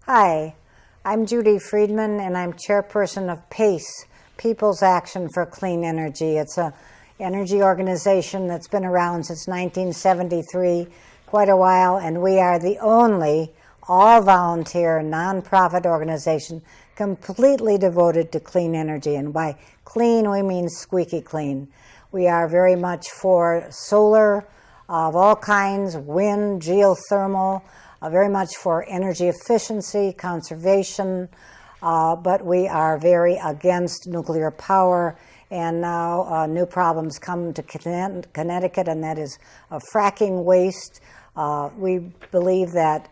Hi, I'm Judi Friedman, and I'm chairperson of PACE, People's Action for Clean Energy. It's an energy organization that's been around since 1973, quite a while, and we are the only all-volunteer, nonprofit organization completely devoted to clean energy. And by clean, we mean squeaky clean. We are very much for solar of all kinds, wind, geothermal, very much for energy efficiency, conservation, but we are very against nuclear power. And now new problems come to Connecticut, and that is fracking waste. We believe that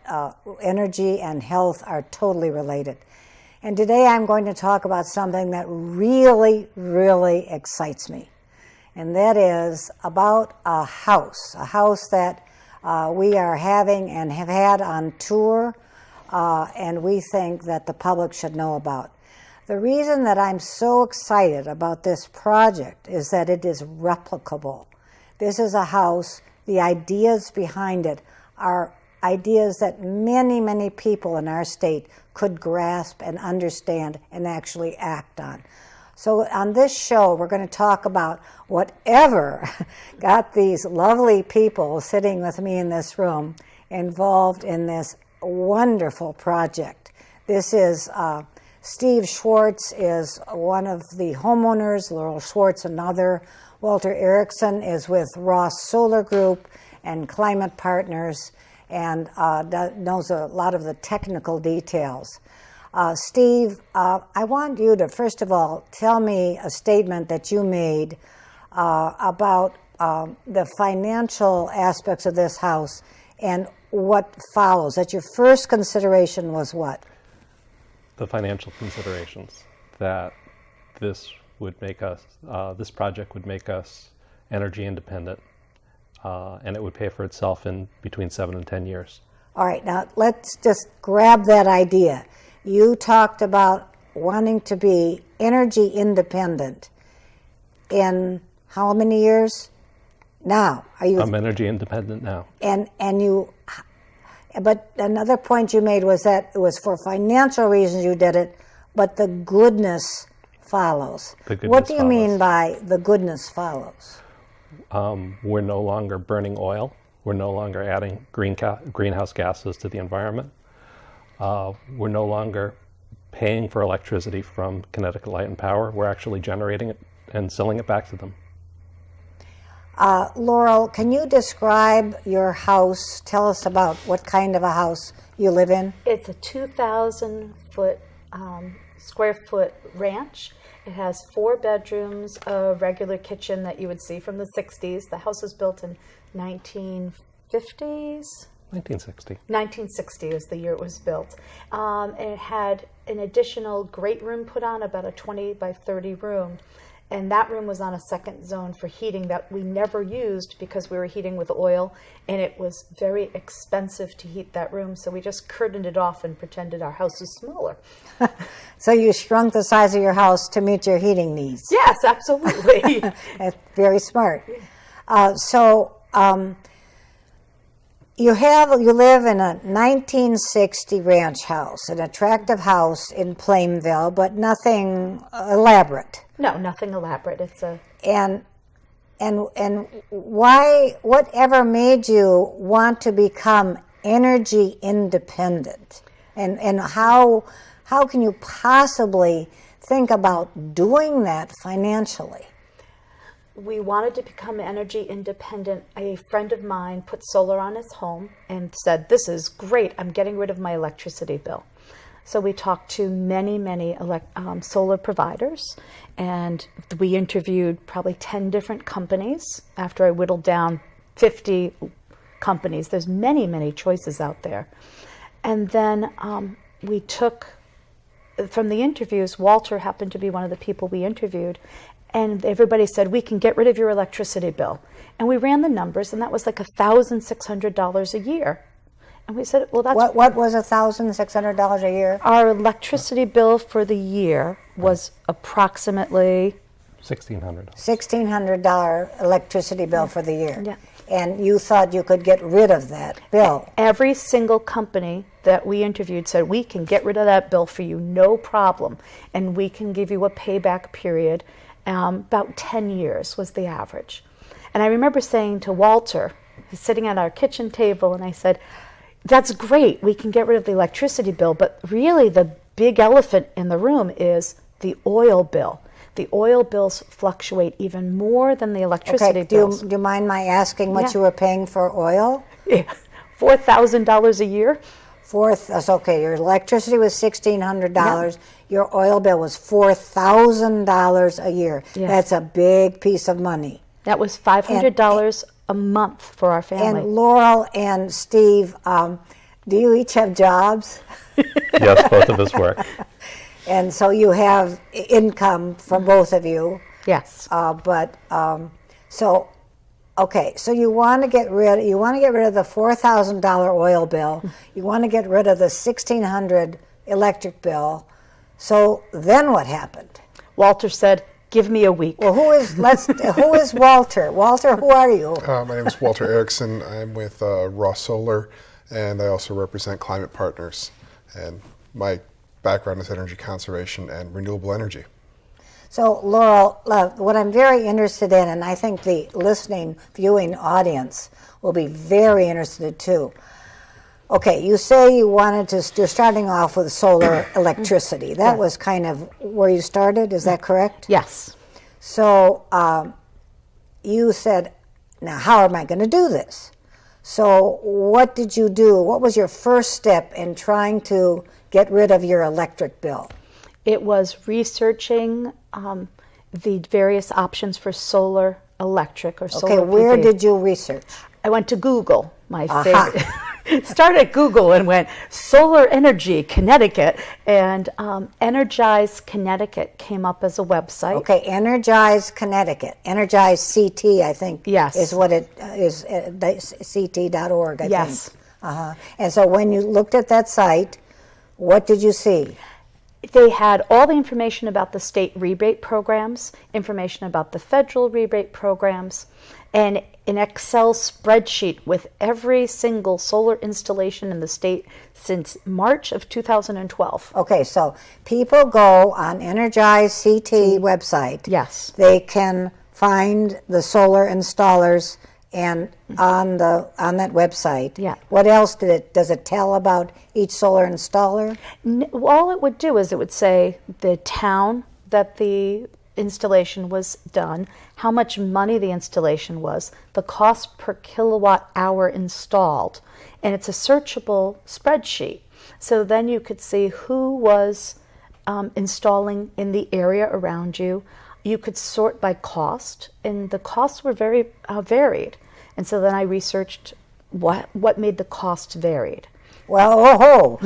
energy and health are totally related. And today I'm going to talk about something that really, really excites me. And that is about a house that we are having and have had on tour, and we think that the public should know about. The reason that I'm so excited about this project is that it is replicable. This is a house, the ideas behind it are ideas that many, many people in our state could grasp and understand and actually act on. So on this show, we're going to talk about whatever got these lovely people sitting with me in this room involved in this wonderful project. This is Steve Schwartz is one of the homeowners, Laurel Schwartz another. Walter Erikson is with Ross Solar Group and Climate Partners, and knows a lot of the technical details. Steve, I want you to, first of all, tell me a statement that you made about the financial aspects of this house and what follows. That your first consideration was what? The financial considerations, that this would make us, this project would make us energy independent, and it would pay for itself in between 7 and 10 years. All right, now let's just grab that idea. You talked about wanting to be energy independent in how many years? Now, are you? I'm energy independent now. And you, but another point you made was that it was for financial reasons you did it, but the goodness follows. What do you mean by the goodness follows? We're no longer burning oil. We're no longer adding greenhouse gases to the environment. We're no longer paying for electricity from Connecticut Light and Power. We're actually generating it and selling it back to them. Laurel, can you describe your house? Tell us about what kind of a house you live in. It's a 2,000 square foot ranch. It has 4 bedrooms, a regular kitchen that you would see from the 60s. The house was built in 1950s. 1960 is the year it was built. And it had an additional great room put on, about a 20 by 30 room. And that room was on a second zone for heating that we never used because we were heating with oil, and it was very expensive to heat that room. So we just curtained it off and pretended our house was smaller. So you shrunk the size of your house to meet your heating needs. Yes, absolutely. That's very smart. You live in a 1960 ranch house, an attractive house in Plainville, but nothing elaborate. No, nothing elaborate. It's a and why? Whatever made you want to become energy independent, and how can you possibly think about doing that financially? We wanted to become energy independent. A friend of mine put solar on his home and said, "This is great. I'm getting rid of my electricity bill." So we talked to many solar providers, and we interviewed probably 10 different companies after I whittled down 50 companies. There's many choices out there. And then we took, from the interviews, Walter happened to be one of the people we interviewed, and everybody said, "We can get rid of your electricity bill." And we ran the numbers, and that was like $1,600 a year. And we said, well, that's... What was $1,600 a year? Our electricity bill for the year was approximately... $1,600. $1,600 electricity bill for the year. Yeah. and you thought you could get rid of that bill. Every single company that we interviewed said, we can get rid of that bill for you, no problem. And we can give you a payback period. About 10 years was the average. And I remember saying to Walter, he's sitting at our kitchen table, and I said, that's great, we can get rid of the electricity bill, but really the big elephant in the room is the oil bill. The oil bills fluctuate even more than the electricity bills. Do you mind my asking what you were paying for oil? Yeah. $4,000 a year. Okay, your electricity was $1,600. Your oil bill was $4,000 a year. Yes. That's a big piece of money. That was $500 a month for our family. And Laurel and Steve, do you each have jobs? Yes, both of us work. And so you have income from both of you. Yes. So you want to get rid of the $4,000 oil bill. You want to get rid of the $1,600 electric bill. So then what happened? Walter said, give me a week. Well, who is Walter? Walter, who are you? My name is Walter Erikson. I'm with Raw Solar, and I also represent Climate Partners. And my background is energy conservation and renewable energy. So, Laurel, what I'm very interested in, and I think the listening, viewing audience will be very interested too. Okay, you say you wanted to, you're starting off with solar electricity. That was kind of where you started, is that correct? Yes. So, you said, now how am I going to do this? So, what did you do? What was your first step in trying to get rid of your electric bill? It was researching the various options for solar electric or solar Okay, where PV. did you research? I went to Google, my favorite. Started at Google and went solar energy Connecticut, and Energize Connecticut came up as a website. Okay, Energize Connecticut. Energize CT, I think, Yes. is what it is, ct.org, I Yes. think. And so when you looked at that site, what did you see? They had all the information about the state rebate programs, information about the federal rebate programs, and an Excel spreadsheet with every single solar installation in the state since March of 2012. Okay, so people go on Energize CT website. Yes. They can find the solar installers and on that website. Yeah. What else does it tell about each solar installer? All it would do is it would say the town that the installation was done, how much money the installation was, the cost per kilowatt hour installed, and it's a searchable spreadsheet. So then you could see who was installing in the area around you. You could sort by cost, and the costs were very varied. And so then I researched what made the cost varied. Well,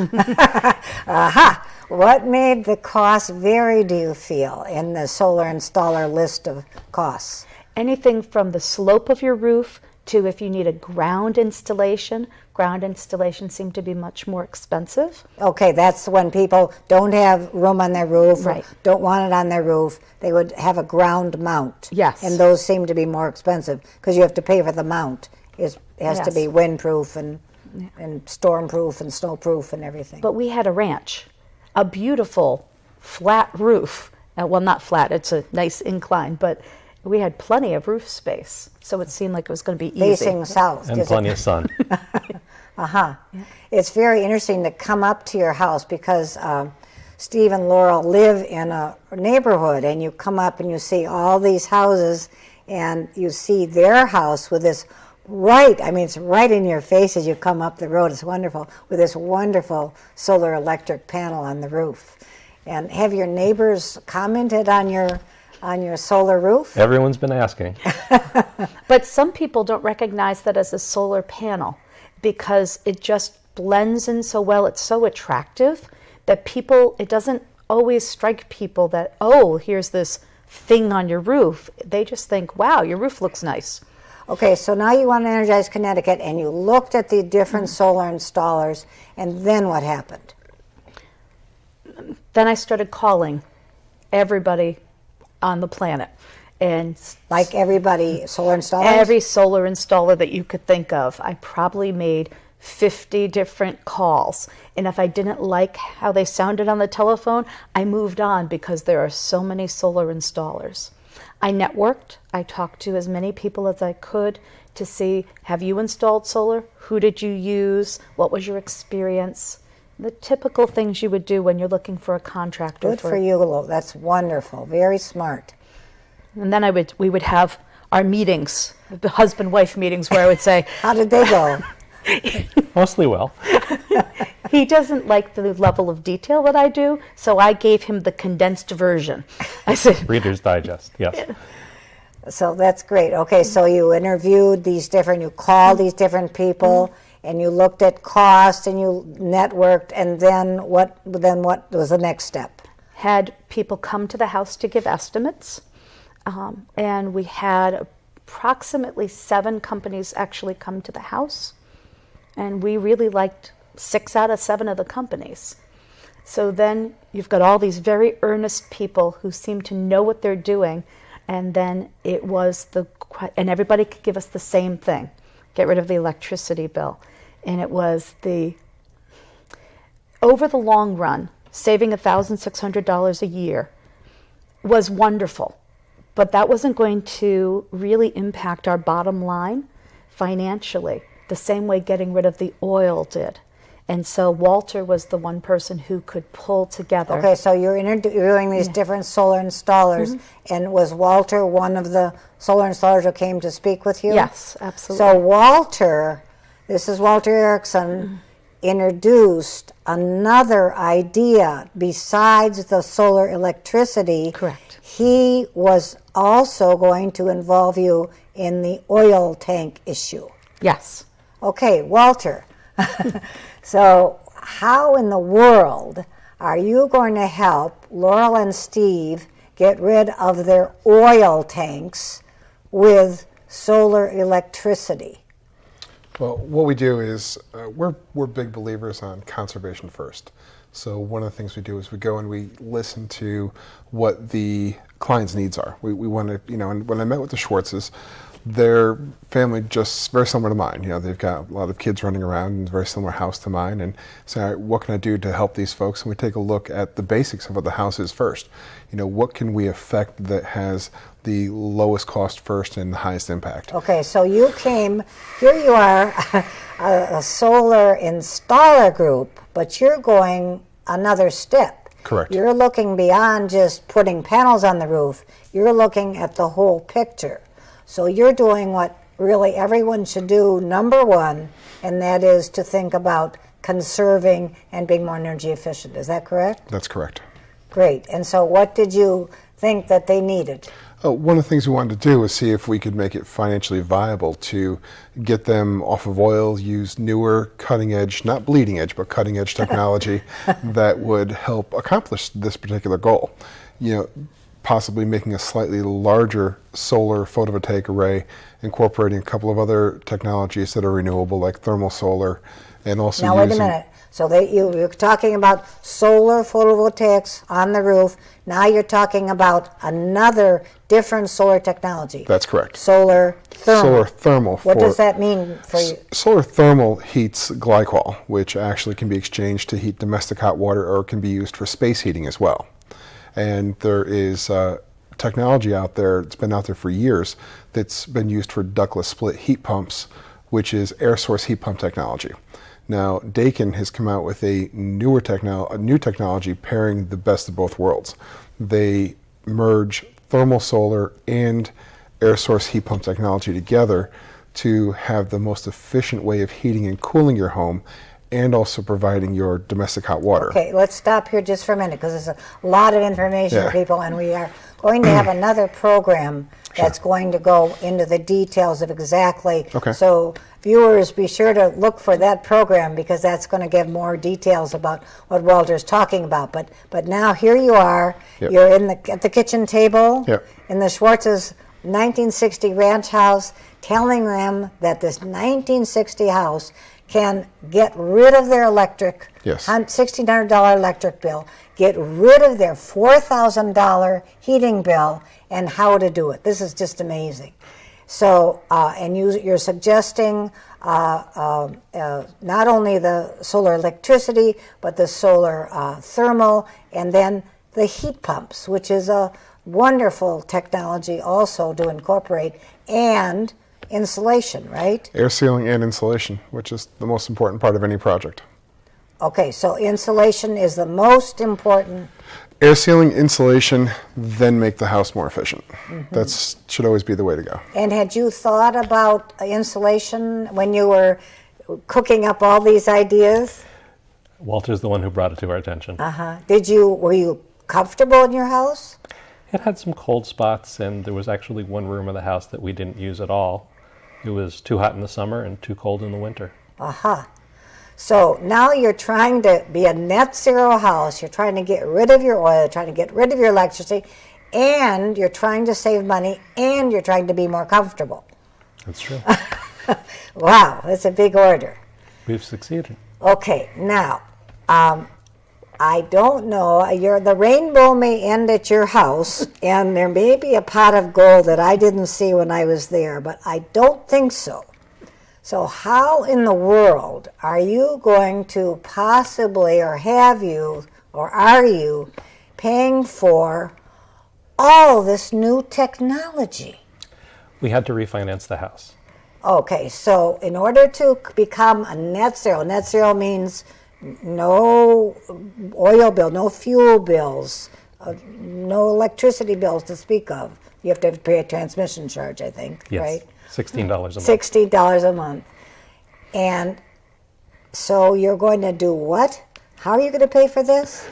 What made the cost vary, do you feel, in the solar installer list of costs? Anything from the slope of your roof to if you need a ground installation. Ground installations seem to be much more expensive. Okay, that's when people don't have room on their roof, Right. or don't want it on their roof. They would have a ground mount. Yes. And those seem to be more expensive because you have to pay for the mount. It has to Yes. be windproof and stormproof and snowproof and everything. But we had a ranch, a beautiful flat roof. Well, not flat, it's a nice incline, but we had plenty of roof space. So it seemed like it was going to be easy. Facing south. And plenty of sun. It's very interesting to come up to your house because Steve and Laurel live in a neighborhood, and you come up and you see all these houses, and you see their house with this it's right in your face as you come up the road. It's wonderful, with this wonderful solar electric panel on the roof. And have your neighbors commented on your solar roof? Everyone's been asking. But some people don't recognize that as a solar panel because it just blends in so well. It's so attractive that it doesn't always strike people that, oh, here's this thing on your roof. They just think, wow, your roof looks nice. Okay, so now you want to energize Connecticut, and you looked at the different solar installers, and then what happened? Then I started calling everybody on the planet. And Like everybody, solar installers? every solar installer that you could think of. I probably made 50 different calls. And if I didn't like how they sounded on the telephone, I moved on because there are so many solar installers. I networked. I talked to as many people as I could to see, have you installed solar? Who did you use? What was your experience? The typical things you would do when you're looking for a contractor. Good for you, Lou. That's wonderful. Very smart. And then we would have our meetings, the husband-wife meetings, where I would say, How did they go? Mostly well. he doesn't like the level of detail that I do, so I gave him the condensed version. I said, Reader's Digest, yes. So that's great. Okay, so you interviewed you called these different people, and you looked at cost, and you networked, and then what was the next step? had people come to the house to give estimates, and we had approximately 7 companies actually come to the house, and we really liked 6 out of 7 of the companies. So then you've got all these very earnest people who seem to know what they're doing, and then it was and everybody could give us the same thing, get rid of the electricity bill. And it was over the long run, saving $1,600 a year was wonderful, but that wasn't going to really impact our bottom line financially the same way getting rid of the oil did. And so Walter was the one person who could pull together. Okay, so you're interviewing these different solar installers, and was Walter one of the solar installers who came to speak with you? Yes, absolutely. So Walter, this is Walter Erikson, introduced another idea besides the solar electricity. Correct. He was also going to involve you in the oil tank issue. Yes. Okay, Walter. So how in the world are you going to help Laurel and Steve get rid of their oil tanks with solar electricity? Well, what we do is we're big believers on conservation first. So one of the things we do is we go and we listen to what the client's needs are. We want to, and when I met with the Schwartzes, their family just very similar to mine. They've got a lot of kids running around in a very similar house to mine, and say, all right, what can I do to help these folks? And we take a look at the basics of what the house is first. What can we affect that has the lowest cost first and the highest impact? Okay, so you came, here you are, a solar installer group, but you're going another step. Correct. You're looking beyond just putting panels on the roof. You're looking at the whole picture. So you're doing what really everyone should do, number one, and that is to think about conserving and being more energy efficient. Is that correct? That's correct. Great. And so what did you think that they needed? One of the things we wanted to do was see if we could make it financially viable to get them off of oil, use newer cutting edge, not bleeding edge, but cutting edge technology that would help accomplish this particular goal. Possibly making a slightly larger solar photovoltaic array, incorporating a couple of other technologies that are renewable, like thermal solar, and also Now, wait a minute. So you're talking about solar photovoltaics on the roof. Now you're talking about another different solar technology. That's correct. Solar thermal. Solar thermal. What does that mean for you? Solar thermal heats glycol, which actually can be exchanged to heat domestic hot water, or can be used for space heating as well. And there is technology out there, it's been out there for years, that's been used for ductless split heat pumps, which is air source heat pump technology. Now, Daikin has come out with a new technology pairing the best of both worlds. They merge thermal solar and air source heat pump technology together to have the most efficient way of heating and cooling your home, and also providing your domestic hot water. Okay, let's stop here just for a minute, because there's a lot of information for people, and we are going to have another program that's going to go into the details of exactly. Okay. So viewers, be sure to look for that program, because that's going to give more details about what Walter's talking about. But now here you are, Yep. you're at the kitchen table Yep. in the Schwartz's 1960 ranch house, telling them that this 1960 house can get rid of their electric, Yes. $1,600 electric bill, get rid of their $4,000 heating bill, and how to do it. This is just amazing. So, and you're suggesting not only the solar electricity, but the solar thermal, and then the heat pumps, which is a wonderful technology also to incorporate, and insulation, right? Air sealing and insulation, which is the most important part of any project. Okay, so insulation is the most important. Air sealing, insulation, then make the house more efficient. That should always be the way to go. And had you thought about insulation when you were cooking up all these ideas? Walter's the one who brought it to our attention. Were you comfortable in your house? It had some cold spots, and there was actually one room of the house that we didn't use at all. It was too hot in the summer and too cold in the winter. So now you're trying to be a net zero house. You're trying to get rid of your oil, trying to get rid of your electricity, and you're trying to save money, and you're trying to be more comfortable. That's true. Wow, that's a big order. We've succeeded. Okay, now, I don't know. The rainbow may end at your house, and there may be a pot of gold that I didn't see when I was there, but I don't think so. So how in the world are you going to possibly, or have you, or are you paying for all this new technology? We had to refinance the house. Okay, so in order to become a net zero means no oil bill, no fuel bills, no electricity bills to speak of. You have to pay a transmission charge, I think, Yes. right? $16 a month. $60 a month. And so you're going to do what? How are you going to pay for this?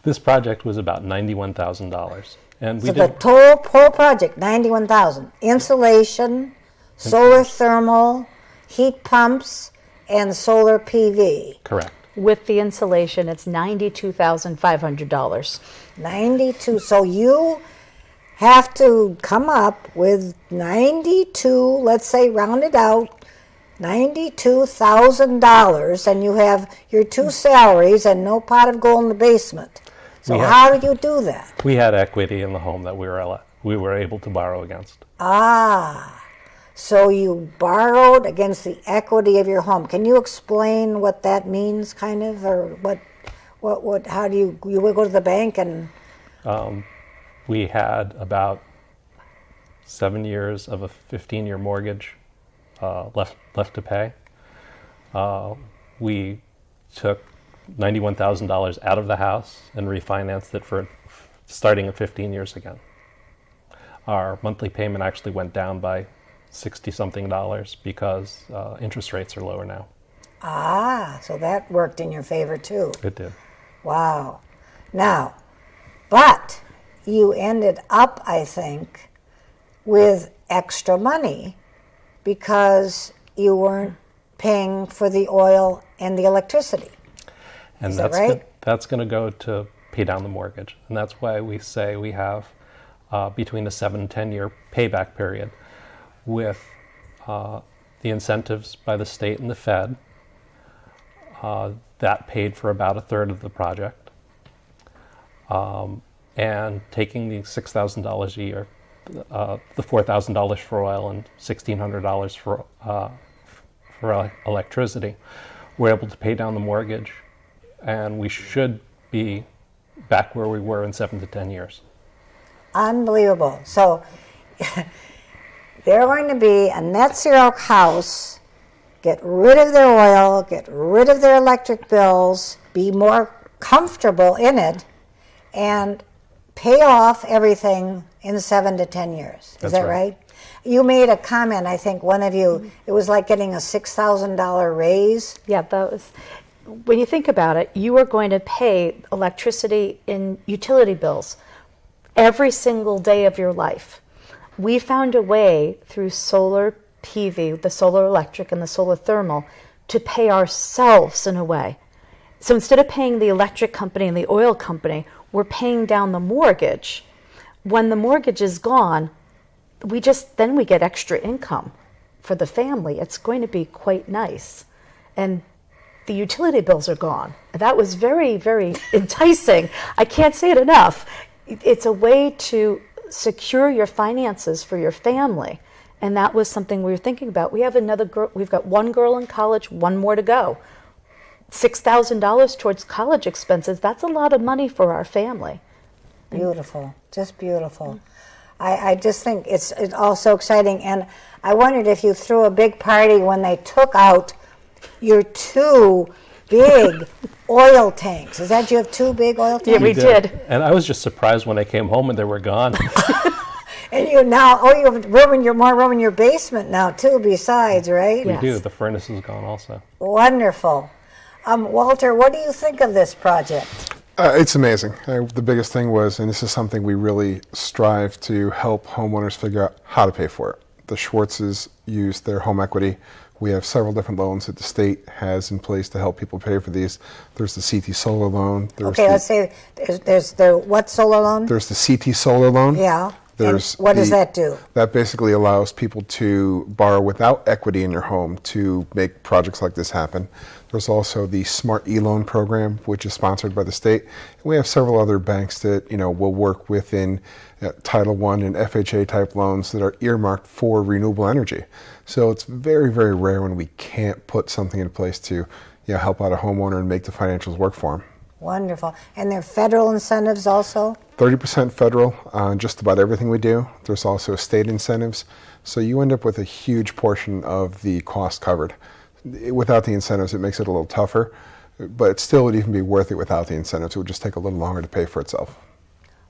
This project was about $91,000. And we So the whole project, $91,000. Insulation, solar thermal, heat pumps, and solar PV. Correct. With the insulation, it's $92,500. 92. So you have to come up with 92, let's say round it out, $92,000, and you have your two salaries and no pot of gold in the basement. So how do you do that? We had equity in the home that we were able to borrow against. So you borrowed against the equity of your home. Can you explain what that means, kind of, or how do you would go to the bank and? We had about 7 years of a 15-year mortgage left to pay. We took $91,000 out of the house and refinanced it for starting at 15 years again. Our monthly payment actually went down by $60-something because interest rates are lower now. So that worked in your favor too. It did. Wow. Now, but you ended up, I think, with extra money because you weren't paying for the oil and the electricity. And Is that right? That's going to go to pay down the mortgage. And that's why we say we have between a 7 and 10 year payback period with the incentives by the state and the Fed. That paid for about a third of the project. And taking the $6,000 a year, the $4,000 for oil and $1,600 for electricity, we're able to pay down the mortgage, and we should be back where we were in 7 to 10 years. Unbelievable. So they're going to be a net zero house, get rid of their oil, get rid of their electric bills, be more comfortable in it, and pay off everything in 7 to 10 years. Is that right? You made a comment, I think, one of you, it was like getting a $6,000 raise. Yeah, that was, when you think about it, you are going to pay electricity and utility bills every single day of your life. We found a way through solar PV, the solar electric and the solar thermal, to pay ourselves in a way. So instead of paying the electric company and the oil company, we're paying down the mortgage when the mortgage is gone, we get extra income for the family. It's going to be quite nice. And the utility bills are gone. That was very, very enticing. I can't say it enough. It's a way to secure your finances for your family. And that was something we were thinking about. We have we've got one girl in college, one more to go. $6,000 towards college expenses. That's a lot of money for our family. Beautiful, just beautiful. I just think it's all so exciting. And I wondered if you threw a big party when they took out your two big oil tanks. Is that you have two big oil tanks? Yeah, we did. And I was just surprised when I came home and they were gone. And you now, you have more room in your basement now too, besides, right? We Yes. do. The furnace is gone also. Wonderful. Walter, what do you think of this project? It's amazing. The biggest thing was, and this is something we really strive to help homeowners figure out how to pay for it. The Schwartzes use their home equity. We have several different loans that the state has in place to help people pay for these. There's the CT solar loan. Let's say there's the what solar loan? There's the CT solar loan. Yeah. There's and what does that do? That basically allows people to borrow without equity in your home to make projects like this happen. There's also the Smart E-Loan program, which is sponsored by the state. And we have several other banks that will work within Title I and FHA type loans that are earmarked for renewable energy. So it's very, very rare when we can't put something in place to help out a homeowner and make the financials work for them. Wonderful. And there are federal incentives also? 30% federal on just about everything we do. There's also state incentives. So you end up with a huge portion of the cost covered. Without the incentives, it makes it a little tougher, but it still would even be worth it without the incentives. It would just take a little longer to pay for itself.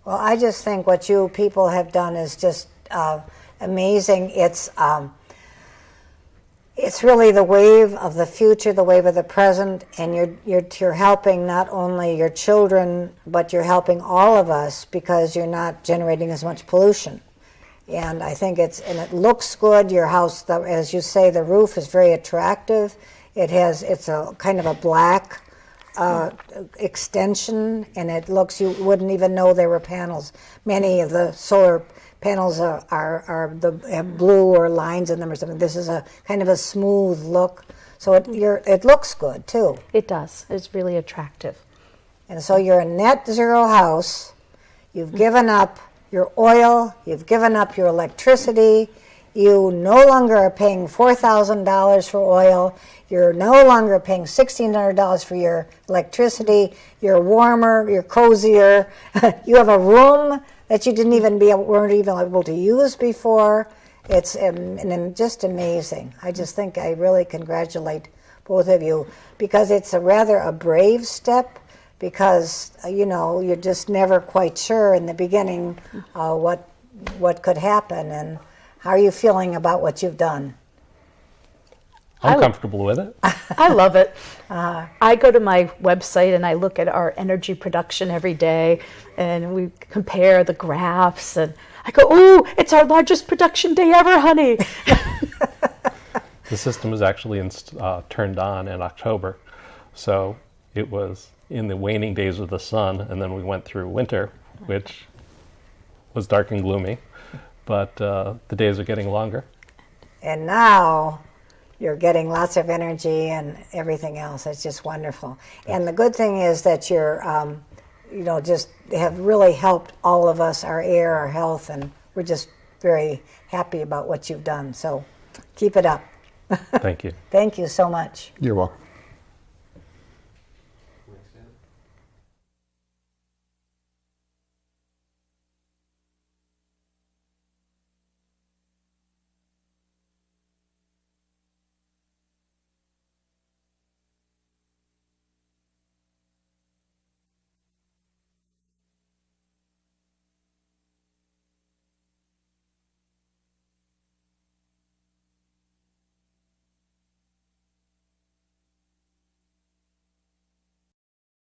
Well, I just think what you people have done is just amazing. It's really the wave of the future, the wave of the present, and you're helping not only your children, but you're helping all of us because you're not generating as much pollution. And I think it looks good. Your house, as you say, the roof is very attractive. It's a kind of a black extension, and you wouldn't even know they were panels. Many of the solar panels have blue or lines in them or something. This is a kind of a smooth look, so it looks good too. It does. It's really attractive. And so you're a net zero house. You've given up your oil. You've given up your electricity. You no longer are paying $4,000 for oil. You're no longer paying $1,600 for your electricity. You're warmer. You're cozier. You have a room that you weren't even able to use before. It's just amazing. I just think I really congratulate both of you because it's a brave step because you're just never quite sure in the beginning what could happen. And how are you feeling about what you've done? I'm comfortable with it. I love it. I go to my website and I look at our energy production every day, and we compare the graphs, and I go, "Oh, it's our largest production day ever, honey." The system was actually turned on in October, so it was in the waning days of the sun, and then we went through winter, which was dark and gloomy, but the days are getting longer. And now you're getting lots of energy and everything else. It's just wonderful. And the good thing is that you're, just have really helped all of us, our air, our health, and we're just very happy about what you've done. So keep it up. Thank you. Thank you so much. You're welcome.